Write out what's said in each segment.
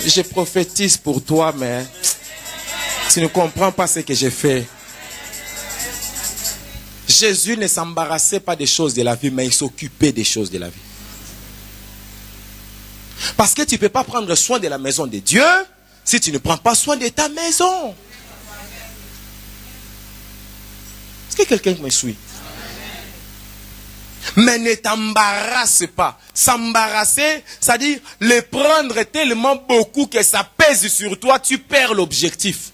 Je prophétise pour toi, mais tu ne comprends pas ce que j'ai fait. Jésus ne s'embarrassait pas des choses de la vie, mais il s'occupait des choses de la vie. Parce que tu ne peux pas prendre soin de la maison de Dieu si tu ne prends pas soin de ta maison. Est-ce que quelqu'un me suit? Mais ne t'embarrasse pas. S'embarrasser, c'est-à-dire le prendre tellement beaucoup que ça pèse sur toi, tu perds l'objectif.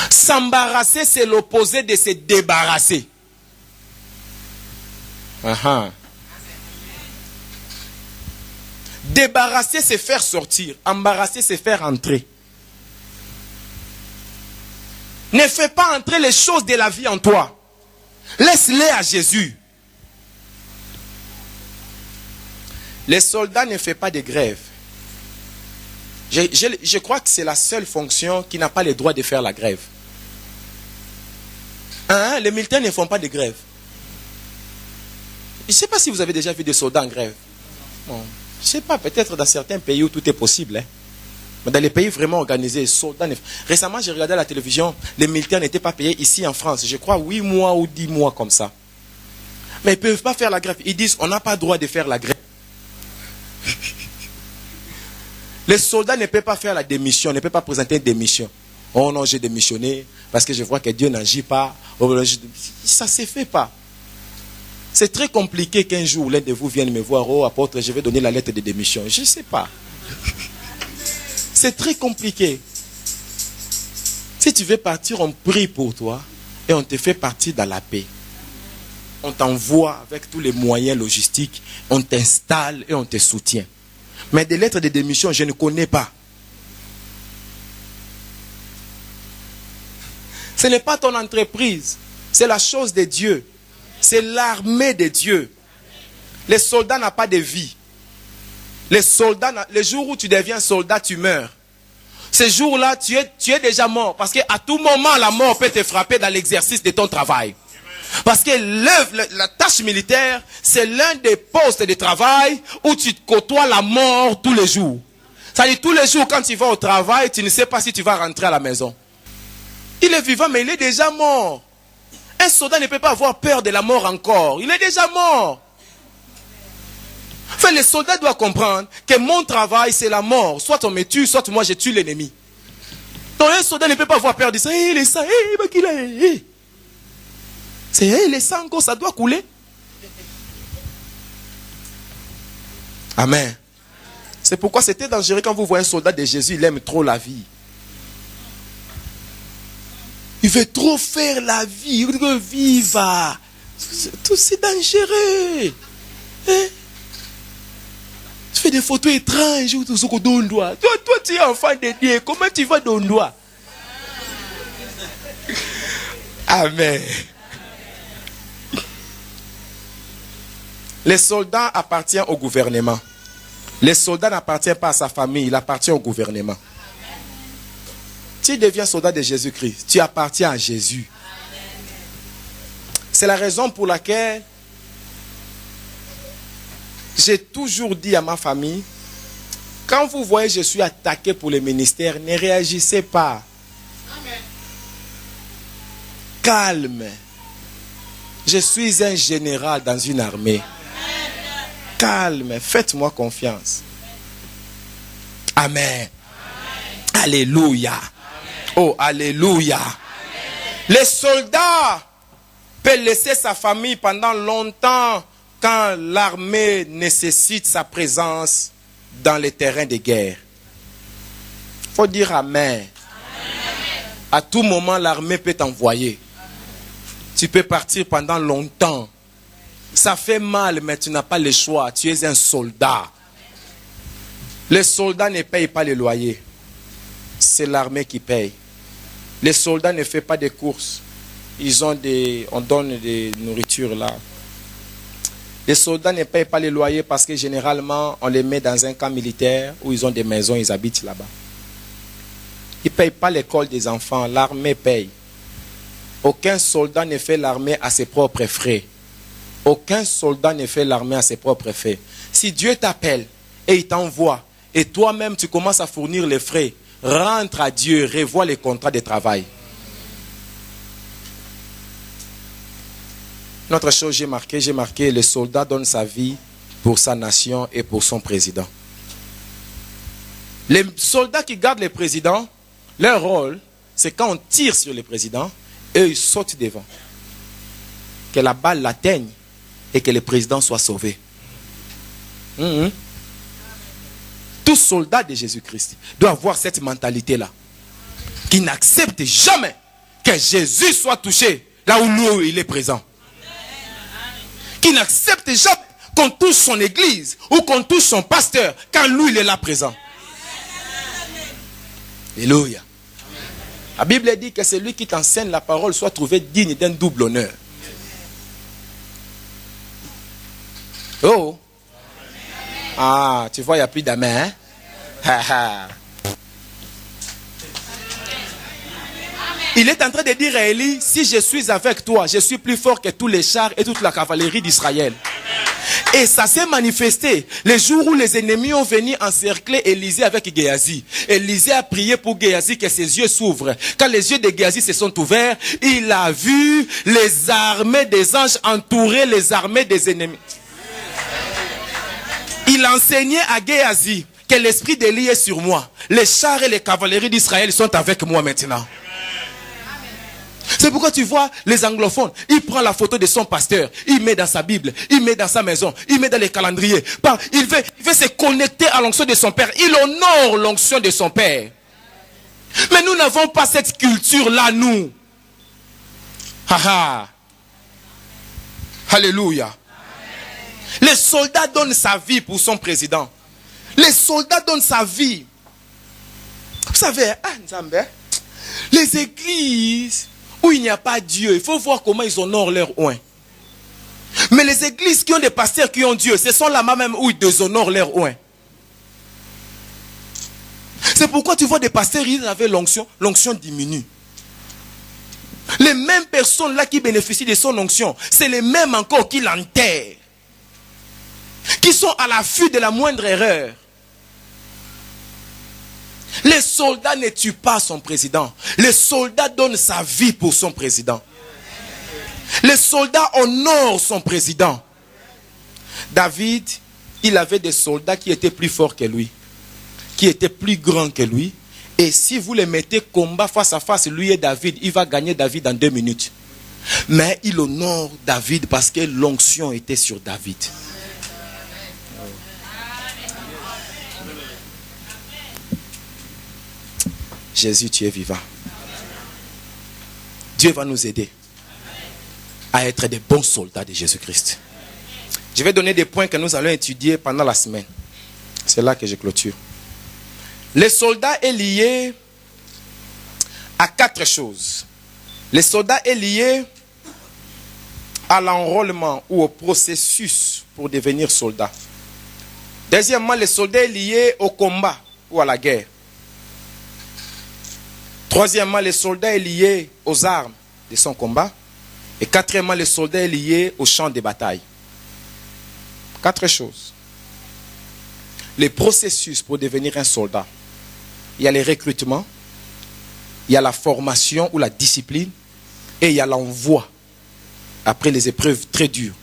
S'embarrasser, c'est l'opposé de se débarrasser. Débarrasser, c'est faire sortir. Embarrasser, c'est faire entrer. Ne fais pas entrer les choses de la vie en toi. Laisse-les à Jésus. Les soldats ne font pas de grève. Je crois que c'est la seule fonction qui n'a pas le droit de faire la grève. Les militaires ne font pas de grève. Je ne sais pas si vous avez déjà vu des soldats en grève. Bon, je ne sais pas, peut-être dans certains pays où tout est possible. Mais dans les pays vraiment organisés, les soldats... Récemment, j'ai regardé à la télévision, les militaires n'étaient pas payés ici en France. Je crois 8 mois ou 10 mois comme ça. Mais ils ne peuvent pas faire la grève. Ils disent, on n'a pas le droit de faire la grève. Les soldats ne peuvent pas faire la démission, ne peuvent pas présenter une démission. Oh non, j'ai démissionné parce que je vois que Dieu n'agit pas. Ça ne se fait pas. C'est très compliqué qu'un jour l'un de vous vienne me voir, oh apôtre, je vais donner la lettre de démission. Je ne sais pas. C'est très compliqué. Si tu veux partir, on prie pour toi et on te fait partir dans la paix. On t'envoie avec tous les moyens logistiques, on t'installe et on te soutient. Mais des lettres de démission, je ne connais pas. Ce n'est pas ton entreprise, c'est la chose de Dieu. C'est l'armée de Dieu. Les soldats n'ont pas de vie. Les soldats, le jour où tu deviens soldat, tu meurs. Ce jour-là, tu es déjà mort. Parce qu'à tout moment, la mort peut te frapper dans l'exercice de ton travail. Parce que la tâche militaire, c'est l'un des postes de travail où tu côtoies la mort tous les jours. C'est-à-dire tous les jours, quand tu vas au travail, tu ne sais pas si tu vas rentrer à la maison. Il est vivant, mais il est déjà mort. Un soldat ne peut pas avoir peur de la mort encore. Il est déjà mort. Enfin, le soldat doit comprendre que mon travail, c'est la mort. Soit on me tue, soit moi je tue l'ennemi. Donc un soldat ne peut pas avoir peur de ça. Le sang, c'est le sang encore, ça doit couler. Amen. C'est pourquoi c'était dangereux quand vous voyez un soldat de Jésus, il aime trop la vie. Il veut trop faire la vie, il veut vivre. C'est dangereux. Hein? Tu fais des photos étranges. Toi, tu es enfant de Dieu. Comment tu vas dans doigt? Amen. Les soldats appartiennent au gouvernement. Les soldats n'appartiennent pas à sa famille, il appartient au gouvernement. Tu deviens soldat de Jésus-Christ, tu appartiens à Jésus. C'est la raison pour laquelle j'ai toujours dit à ma famille, quand vous voyez je suis attaqué pour le ministère, ne réagissez pas. Calme. Je suis un général dans une armée. Calme, faites-moi confiance. Amen. Alléluia. Amen. Oh, alléluia. Amen. Les soldats peuvent laisser sa famille pendant longtemps quand l'armée nécessite sa présence dans les terrains de guerre. Il faut dire amen. Amen. À tout moment, l'armée peut t'envoyer. Tu peux partir pendant longtemps. Ça fait mal, mais tu n'as pas le choix. Tu es un soldat. Les soldats ne payent pas les loyers. C'est l'armée qui paye. Les soldats ne font pas de courses. On donne des nourritures là. Les soldats ne payent pas les loyers parce que généralement, on les met dans un camp militaire où ils ont des maisons, ils habitent là-bas. Ils ne payent pas l'école des enfants. L'armée paye. Aucun soldat ne fait l'armée à ses propres frais. Aucun soldat ne fait l'armée à ses propres frais. Si Dieu t'appelle et il t'envoie et toi-même tu commences à fournir les frais, rentre à Dieu, revois les contrats de travail. Une autre chose, j'ai marqué, le soldat donne sa vie pour sa nation et pour son président. Les soldats qui gardent les présidents, leur rôle, c'est quand on tire sur les présidents, eux ils sautent devant. Que la balle l'atteigne et que le président soit sauvé. Tout soldat de Jésus-Christ doit avoir cette mentalité-là. Qui n'accepte jamais que Jésus soit touché là où lui il est présent. Qui n'accepte jamais qu'on touche son église ou qu'on touche son pasteur quand lui il est là présent. Alléluia. La Bible dit que celui qui t'enseigne la parole soit trouvé digne d'un double honneur. Oh. Ah, tu vois, il n'y a plus d'amen. Hein? Il est en train de dire à Élie, si je suis avec toi, je suis plus fort que tous les chars et toute la cavalerie d'Israël. Et ça s'est manifesté le jour où les ennemis ont venu encercler Élisée avec Géasi. Élisée a prié pour Géasi que ses yeux s'ouvrent. Quand les yeux de Géasi se sont ouverts, il a vu les armées des anges entourer les armées des ennemis. Il enseignait à Géasi que l'esprit d'Élie est sur moi. Les chars et les cavaleries d'Israël sont avec moi maintenant. C'est pourquoi tu vois les anglophones, il prend la photo de son pasteur, il met dans sa Bible, il met dans sa maison, il met dans les calendriers. Il veut se connecter à l'onction de son père. Il honore l'onction de son père. Mais nous n'avons pas cette culture-là, nous. Alléluia. Les soldats donnent sa vie pour son président. Les soldats donnent sa vie. Vous savez, les églises où il n'y a pas Dieu, il faut voir comment ils honorent leur oint. Mais les églises qui ont des pasteurs qui ont Dieu, ce sont là-bas même où ils déshonorent leur oint. C'est pourquoi tu vois des pasteurs, ils avaient l'onction diminue. Les mêmes personnes là qui bénéficient de son onction, c'est les mêmes encore qui l'enterrent. Qui sont à l'affût de la moindre erreur. Les soldats ne tuent pas son président. Les soldats donnent sa vie pour son président. Les soldats honorent son président. David, il avait des soldats qui étaient plus forts que lui. Qui étaient plus grands que lui. Et si vous les mettez combat face à face, lui et David, il va gagner David en 2 minutes. Mais il honore David parce que l'onction était sur David. Jésus, tu es vivant. Dieu va nous aider à être des bons soldats de Jésus-Christ. Je vais donner des points que nous allons étudier pendant la semaine. C'est là que je clôture. Le soldat est lié à 4 choses. Le soldat est lié à l'enrôlement ou au processus pour devenir soldat. Deuxièmement, le soldat est lié au combat ou à la guerre. Troisièmement, le soldat est lié aux armes de son combat. Et quatrièmement, le soldat est lié au champ de bataille. 4 choses. Les processus pour devenir un soldat. Il y a les recrutements, il y a la formation ou la discipline, et il y a l'envoi après les épreuves très dures.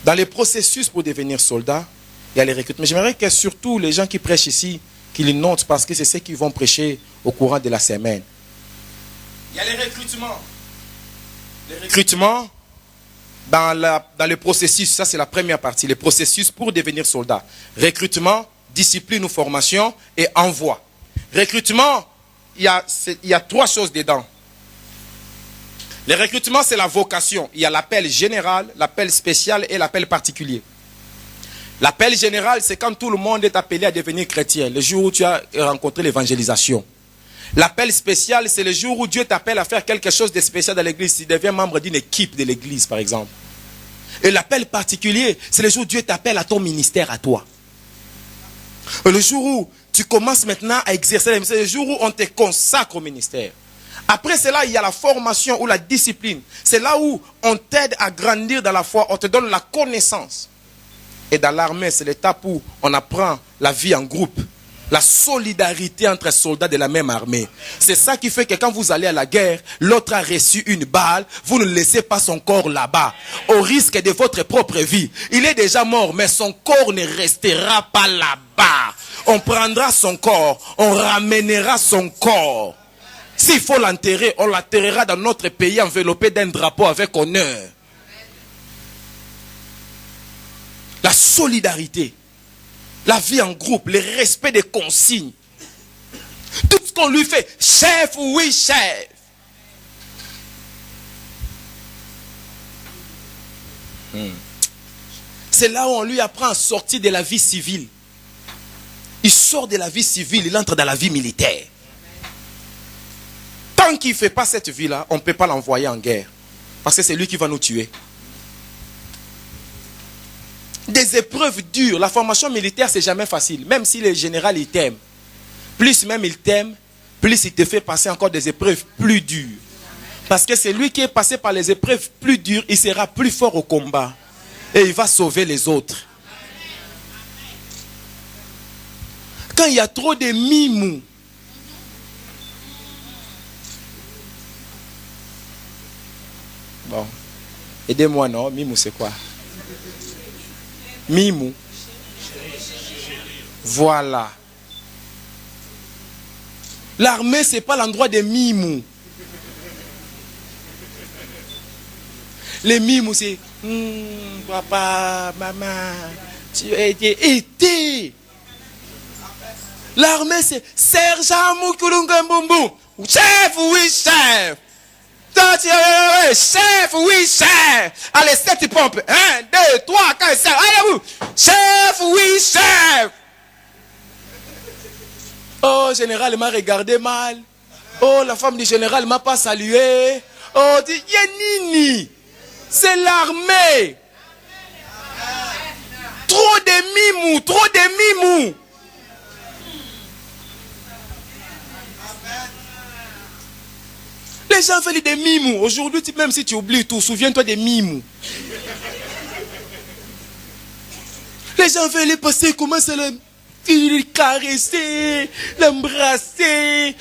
Dans les processus pour devenir soldat, il y a les recrutements. J'aimerais que surtout les gens qui prêchent ici, qu'ils notent parce que c'est ce qu'ils vont prêcher au courant de la semaine. Il y a les recrutements. Les recrutements dans le processus, ça c'est la première partie, les processus pour devenir soldat. Recrutement, discipline ou formation et envoi. Recrutement, il y a 3 choses dedans. Le recrutement, c'est la vocation. Il y a l'appel général, l'appel spécial et l'appel particulier. L'appel général, c'est quand tout le monde est appelé à devenir chrétien, le jour où tu as rencontré l'évangélisation. L'appel spécial, c'est le jour où Dieu t'appelle à faire quelque chose de spécial dans l'église. Tu deviens membre d'une équipe de l'église, par exemple. Et l'appel particulier, c'est le jour où Dieu t'appelle à ton ministère, à toi. Et le jour où tu commences maintenant à exercer, c'est le jour où on te consacre au ministère. Après cela, il y a la formation ou la discipline. C'est là où on t'aide à grandir dans la foi, on te donne la connaissance. Et dans l'armée, c'est l'étape où on apprend la vie en groupe. La solidarité entre soldats de la même armée. C'est ça qui fait que quand vous allez à la guerre, l'autre a reçu une balle, vous ne laissez pas son corps là-bas, au risque de votre propre vie. Il est déjà mort, mais son corps ne restera pas là-bas. On prendra son corps, on ramènera son corps. S'il faut l'enterrer, on l'enterrera dans notre pays enveloppé d'un drapeau avec honneur. La solidarité. La vie en groupe, le respect des consignes. Tout ce qu'on lui fait, chef, oui, chef. C'est là où on lui apprend à sortir de la vie civile. Il sort de la vie civile, il entre dans la vie militaire. Tant qu'il ne fait pas cette vie-là, on ne peut pas l'envoyer en guerre. Parce que c'est lui qui va nous tuer. Des épreuves dures. La formation militaire, c'est jamais facile. Même si le général, il t'aime. Plus même il t'aime, plus il te fait passer encore des épreuves plus dures. Parce que c'est lui qui est passé par les épreuves plus dures, il sera plus fort au combat. Et il va sauver les autres. Quand il y a trop de mimous, bon, aidez-moi, non? Mimou, c'est quoi? Mimou. Voilà. L'armée, ce n'est pas l'endroit des mimous. Les mimous, c'est papa, maman, tu as été. L'armée, c'est Sergent Moukoulungambumbu. Chef, oui, chef. Chef, oui, chef. Allez, 7 pompes. 1, 2, 3, 4, 5. Allez, vous. Chef, oui, chef. Oh, général m'a regardé mal. Oh, la femme du général m'a pas salué. Oh, dit Yenini. C'est l'armée. Trop de mimous, trop de mimous. Les gens font des mimous. Aujourd'hui, même si tu oublies tout, souviens-toi des mimous. Les gens veulent les passer, commencent à le caresser, l'embrasser.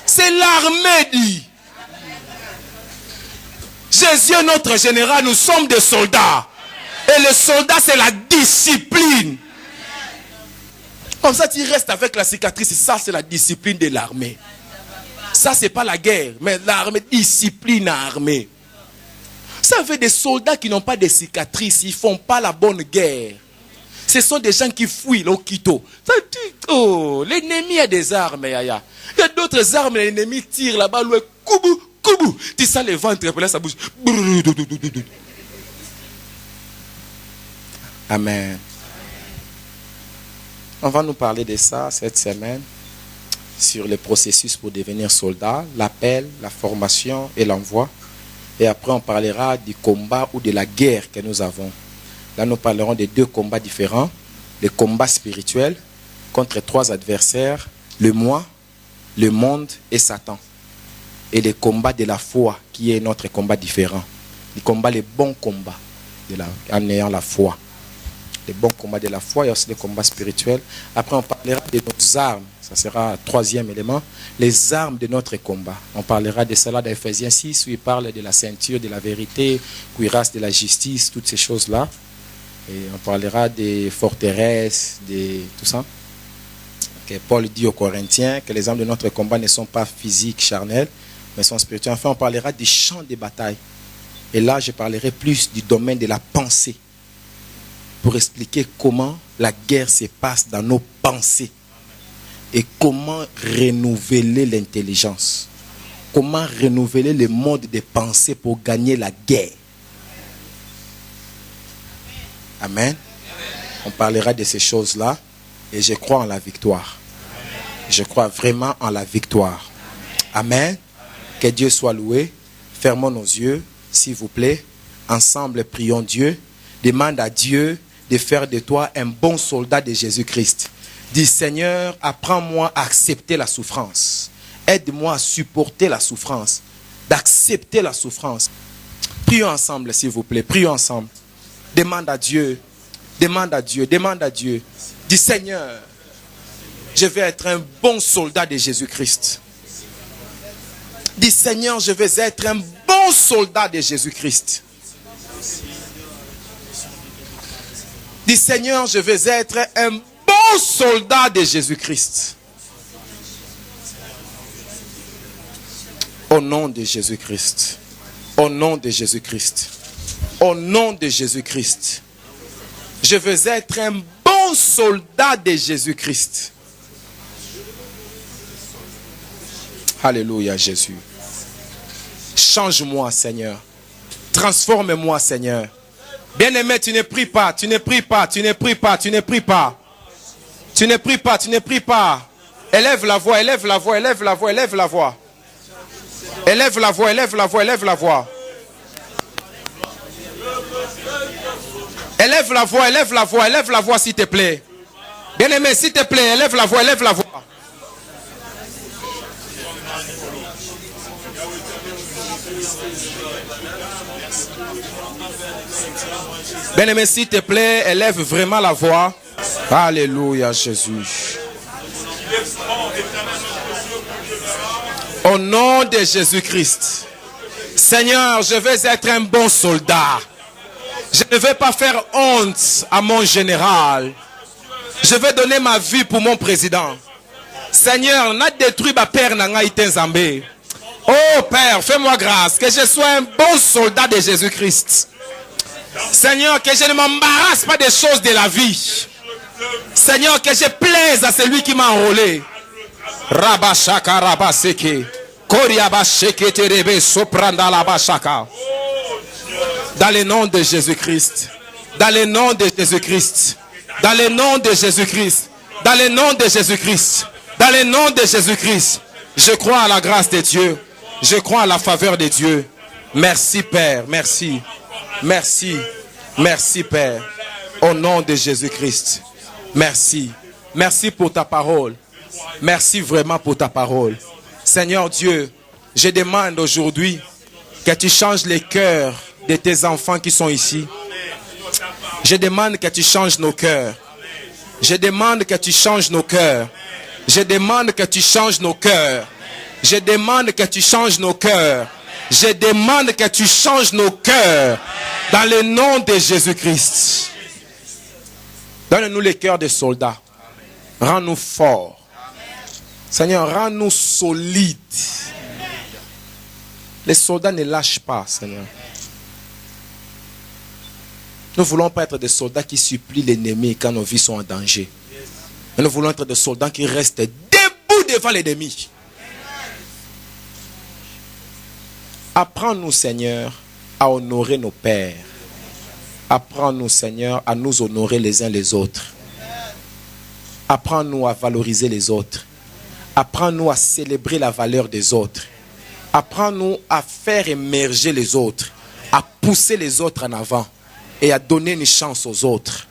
C'est l'armée, dit. Jésus est notre général, nous sommes des soldats. Et le soldat, c'est la discipline. Comme ça, tu restes avec la cicatrice. Ça, c'est la discipline de l'armée. Ça, c'est pas la guerre, mais l'armée, discipline armée. Ça fait des soldats qui n'ont pas de cicatrices, ils ne font pas la bonne guerre. Ce sont des gens qui fuient l'Okito. Oh, l'ennemi a des armes, yaya. Il y a d'autres armes, l'ennemi tire là-bas, koubou, koubou. Tu sens le ventre, et là ça bouge. Amen. On va nous parler de ça cette semaine. Sur le processus pour devenir soldat, l'appel, la formation et l'envoi. Et après, on parlera du combat ou de la guerre que nous avons. Là, nous parlerons de 2 combats différents. Le combat spirituel contre 3 adversaires, le moi, le monde et Satan. Et le combat de la foi, qui est notre combat différent. Le combat, le bon combat, en ayant la foi. Les bons combats de la foi, il y a aussi des combats spirituels. Après, on parlera de nos armes. Ça sera le 3e élément. Les armes de notre combat. On parlera de cela dans Ephésiens 6, où il parle de la ceinture, de la vérité, cuirasse de la justice, toutes ces choses-là. Et on parlera des forteresses, de tout ça. Que Paul dit aux Corinthiens que les armes de notre combat ne sont pas physiques, charnelles, mais sont spirituelles. Enfin, on parlera des champs de bataille. Et là, je parlerai plus du domaine de la pensée. Pour expliquer comment la guerre se passe dans nos pensées et comment renouveler l'intelligence, comment renouveler le mode de pensée pour gagner la guerre. Amen. On parlera de ces choses-là et je crois en la victoire. Je crois vraiment en la victoire. Amen. Que Dieu soit loué. Fermons nos yeux, s'il vous plaît. Ensemble, prions Dieu. Demande à Dieu de faire de toi un bon soldat de Jésus-Christ. Dis, Seigneur, apprends-moi à accepter la souffrance. Aide-moi à supporter la souffrance, d'accepter la souffrance. Prions ensemble, s'il vous plaît. Prions ensemble. Demande à Dieu. Demande à Dieu. Demande à Dieu. Dis Seigneur, je vais être un bon soldat de Jésus-Christ. Dis Seigneur, je vais être un bon soldat de Jésus-Christ. Dis Seigneur, je vais être un bon soldat de Jésus-Christ. Au nom de Jésus-Christ. Au nom de Jésus-Christ. Au nom de Jésus-Christ. Je veux être un bon soldat de Jésus-Christ. Alléluia Jésus. Change-moi Seigneur. Transforme-moi Seigneur. Bien-aimé, tu ne pries pas, tu ne pries pas, tu ne pries pas, tu ne pries pas. Tu ne pries pas, tu ne pries pas. Élève la voix, élève la voix, élève la voix, élève la voix. Élève la voix, élève la voix, élève la voix. Élève la voix, élève la voix, élève la voix s'il te plaît. Bien-aimé, s'il te plaît, élève la voix, élève la voix. Bien-aimé, s'il te plaît, élève vraiment la voix. Alléluia, Jésus. Au nom de Jésus-Christ. Seigneur, je vais être un bon soldat. Je ne vais pas faire honte à mon général. Je vais donner ma vie pour mon président. Seigneur, n'a détruit ma père Nanga Itenzambe. Oh Père, fais-moi grâce que je sois un bon soldat de Jésus-Christ. Seigneur, que je ne m'embarrasse pas des choses de la vie. Seigneur, que je plaise à celui qui m'a enrôlé. Rabashaka Rabaseke. Koriabasheke Terebe Sopranda Labashaka. Dans le nom de Jésus-Christ. Dans le nom de Jésus-Christ. Dans le nom de Jésus-Christ. Dans le nom de Jésus-Christ. Dans le nom de Jésus-Christ. Je crois à la grâce de Dieu. Je crois à la faveur de Dieu. Merci Père. Merci. Merci. Merci Père. Au nom de Jésus-Christ. Merci. Merci pour ta parole. Merci vraiment pour ta parole. Seigneur Dieu, je demande aujourd'hui que tu changes les cœurs de tes enfants qui sont ici. Je demande que tu changes nos cœurs. Je demande que tu changes nos cœurs. Je demande que tu changes nos cœurs. Je demande que tu changes nos cœurs. Je demande que tu changes nos cœurs. Dans le nom de Jésus-Christ. Donne-nous les cœurs des soldats. Rends-nous forts. Seigneur, rends-nous solides. Les soldats ne lâchent pas, Seigneur. Nous ne voulons pas être des soldats qui supplient l'ennemi quand nos vies sont en danger. Mais nous voulons être des soldats qui restent debout devant l'ennemi. Apprends-nous, Seigneur, à honorer nos pères. Apprends-nous, Seigneur, à nous honorer les uns les autres. Apprends-nous à valoriser les autres. Apprends-nous à célébrer la valeur des autres. Apprends-nous à faire émerger les autres, à pousser les autres en avant et à donner une chance aux autres.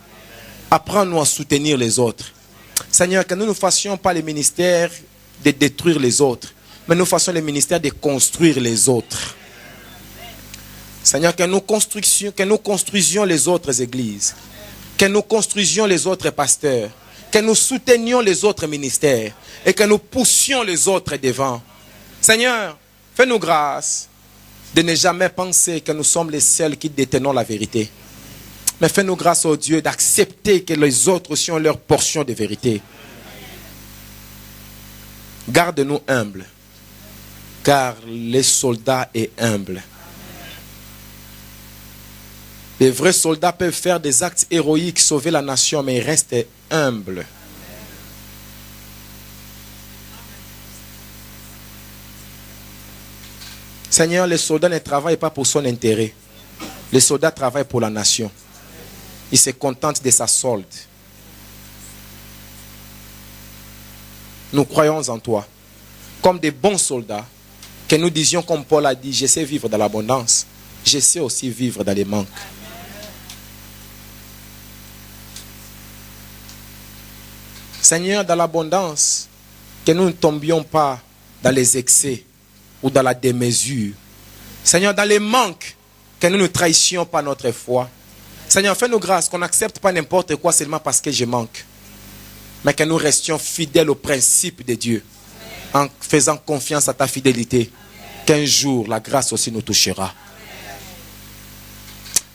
Apprends-nous à soutenir les autres. Seigneur, que nous ne fassions pas les ministères de détruire les autres, mais nous fassions les ministères de construire les autres. Seigneur, que nous construisions les autres églises, que nous construisions les autres pasteurs, que nous soutenions les autres ministères et que nous poussions les autres devant. Seigneur, fais-nous grâce de ne jamais penser que nous sommes les seuls qui détenons la vérité. Mais fais-nous grâce, au Dieu, d'accepter que les autres aussi ont leur portion de vérité. Garde-nous humbles, car le soldat est humble. Les vrais soldats peuvent faire des actes héroïques, sauver la nation, mais ils restent humbles. Seigneur, les soldats ne travaillent pas pour son intérêt. Les soldats travaillent pour la nation. Ils se contentent de sa solde. Nous croyons en toi. Comme des bons soldats, que nous disions comme Paul a dit, je sais vivre dans l'abondance. Je sais aussi vivre dans les manques. Seigneur, dans l'abondance, que nous ne tombions pas dans les excès ou dans la démesure. Seigneur, dans les manques, que nous ne trahissions pas notre foi. Seigneur, fais-nous grâce qu'on n'accepte pas n'importe quoi seulement parce que je manque. Mais que nous restions fidèles aux principes de Dieu. En faisant confiance à ta fidélité. Qu'un jour, la grâce aussi nous touchera.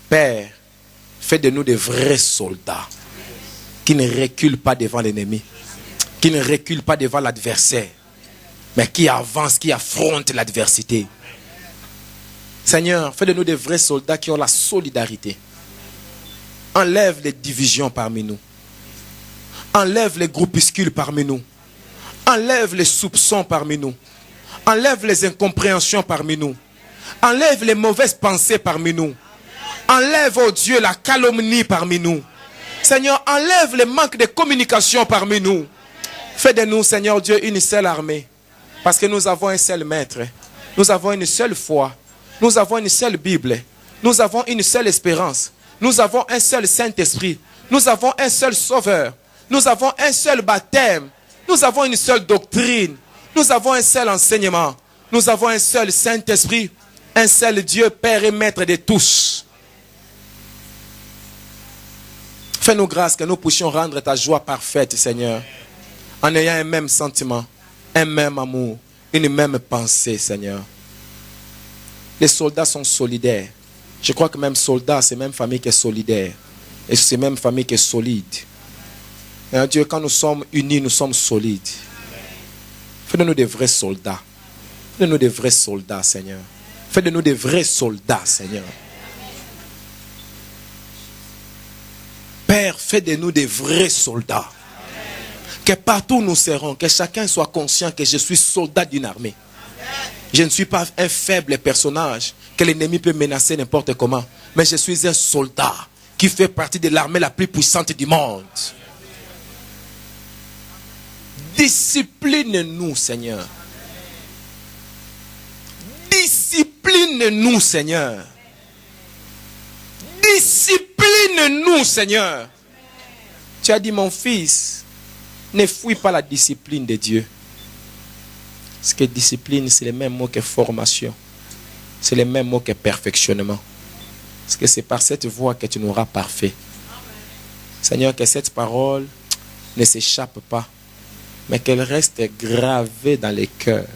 Père, fais de nous des vrais soldats. Qui ne reculent pas devant l'ennemi. Qui ne reculent pas devant l'adversaire. Mais qui avancent, qui affrontent l'adversité. Seigneur, fais de nous des vrais soldats qui ont la solidarité. Enlève les divisions parmi nous. Enlève les groupuscules parmi nous. Enlève les soupçons parmi nous. Enlève les incompréhensions parmi nous. Enlève les mauvaises pensées parmi nous. Enlève, oh Dieu, la calomnie parmi nous. Seigneur, enlève le manque de communication parmi nous. Fais de nous, Seigneur Dieu, une seule armée. Parce que nous avons un seul maître. Nous avons une seule foi. Nous avons une seule Bible. Nous avons une seule espérance. Nous avons un seul Saint-Esprit. Nous avons un seul Sauveur. Nous avons un seul baptême. Nous avons une seule doctrine. Nous avons un seul enseignement. Nous avons un seul Saint-Esprit. Un seul Dieu, Père et Maître de tous. Fais-nous grâce que nous puissions rendre ta joie parfaite, Seigneur. En ayant un même sentiment, un même amour, une même pensée, Seigneur. Les soldats sont solidaires. Je crois que même soldat, c'est même famille qui est solidaire. Et c'est même famille qui est solide. Et Dieu, quand nous sommes unis, nous sommes solides. Fais de nous des vrais soldats. Fais de nous des vrais soldats, Seigneur. Fais de nous des vrais soldats, Seigneur. Père, fais de nous des vrais soldats. Que partout où nous serons, que chacun soit conscient que je suis soldat d'une armée. Je ne suis pas un faible personnage que l'ennemi peut menacer n'importe comment. Mais je suis un soldat qui fait partie de l'armée la plus puissante du monde. Discipline-nous, Seigneur. Discipline-nous, Seigneur. Discipline-nous, Seigneur. Tu as dit, mon fils, ne fuis pas la discipline de Dieu. Parce que discipline, c'est le même mot que formation. C'est le même mot que perfectionnement. Parce que c'est par cette voie que tu nous auras parfait. Seigneur, que cette parole ne s'échappe pas, mais qu'elle reste gravée dans les cœurs.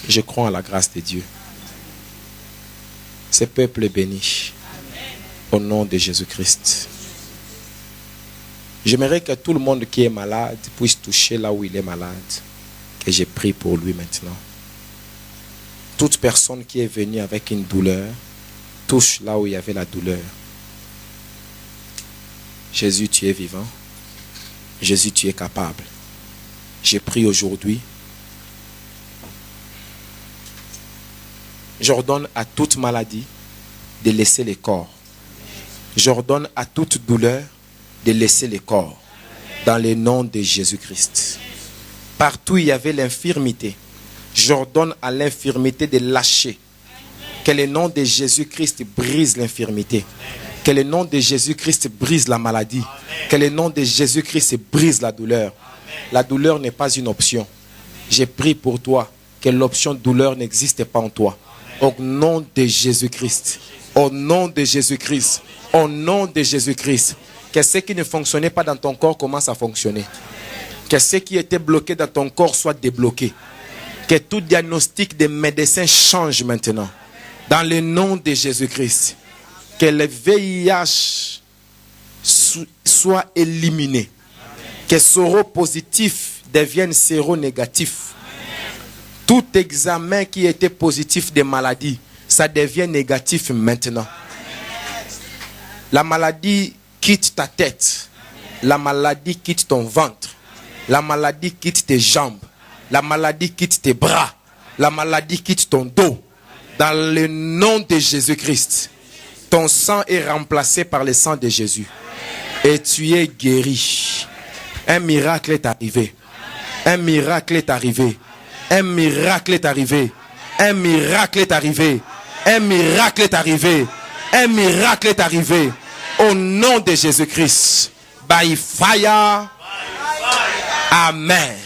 Je crois en la grâce de Dieu. Ce peuple est béni. Au nom de Jésus-Christ. J'aimerais que tout le monde qui est malade puisse toucher là où il est malade. Que j'ai prie pour lui maintenant. Toute personne qui est venue avec une douleur, touche là où il y avait la douleur. Jésus, tu es vivant. Jésus, tu es capable. J'ai prie aujourd'hui. J'ordonne à toute maladie de laisser le corps. J'ordonne à toute douleur de laisser le corps. Dans le nom de Jésus-Christ. Partout où il y avait l'infirmité, j'ordonne à l'infirmité de lâcher. Que le nom de Jésus-Christ brise l'infirmité. Que le nom de Jésus-Christ brise la maladie. Que le nom de Jésus-Christ brise la douleur. La douleur n'est pas une option. J'ai prié pour toi que l'option douleur n'existe pas en toi. Au nom de Jésus-Christ. Au nom de Jésus-Christ. Au nom de Jésus-Christ. Que ce qui ne fonctionnait pas dans ton corps commence à fonctionner. Que ce qui était bloqué dans ton corps soit débloqué. Que tout diagnostic des médecins change maintenant. Dans le nom de Jésus-Christ. Que le VIH soit éliminé. Que séropositif devienne séronégatif. Tout examen qui était positif des maladies, ça devient négatif maintenant. La maladie quitte ta tête. La maladie quitte ton ventre. La maladie quitte tes jambes. La maladie quitte tes bras. La maladie quitte ton dos. Dans le nom de Jésus-Christ. Ton sang est remplacé par le sang de Jésus. Et tu es guéri. Un miracle est arrivé. Un miracle est arrivé. Un miracle est arrivé. Un miracle est arrivé. Un miracle est arrivé. Un miracle est arrivé. Au nom de Jésus-Christ. By fire. Amen.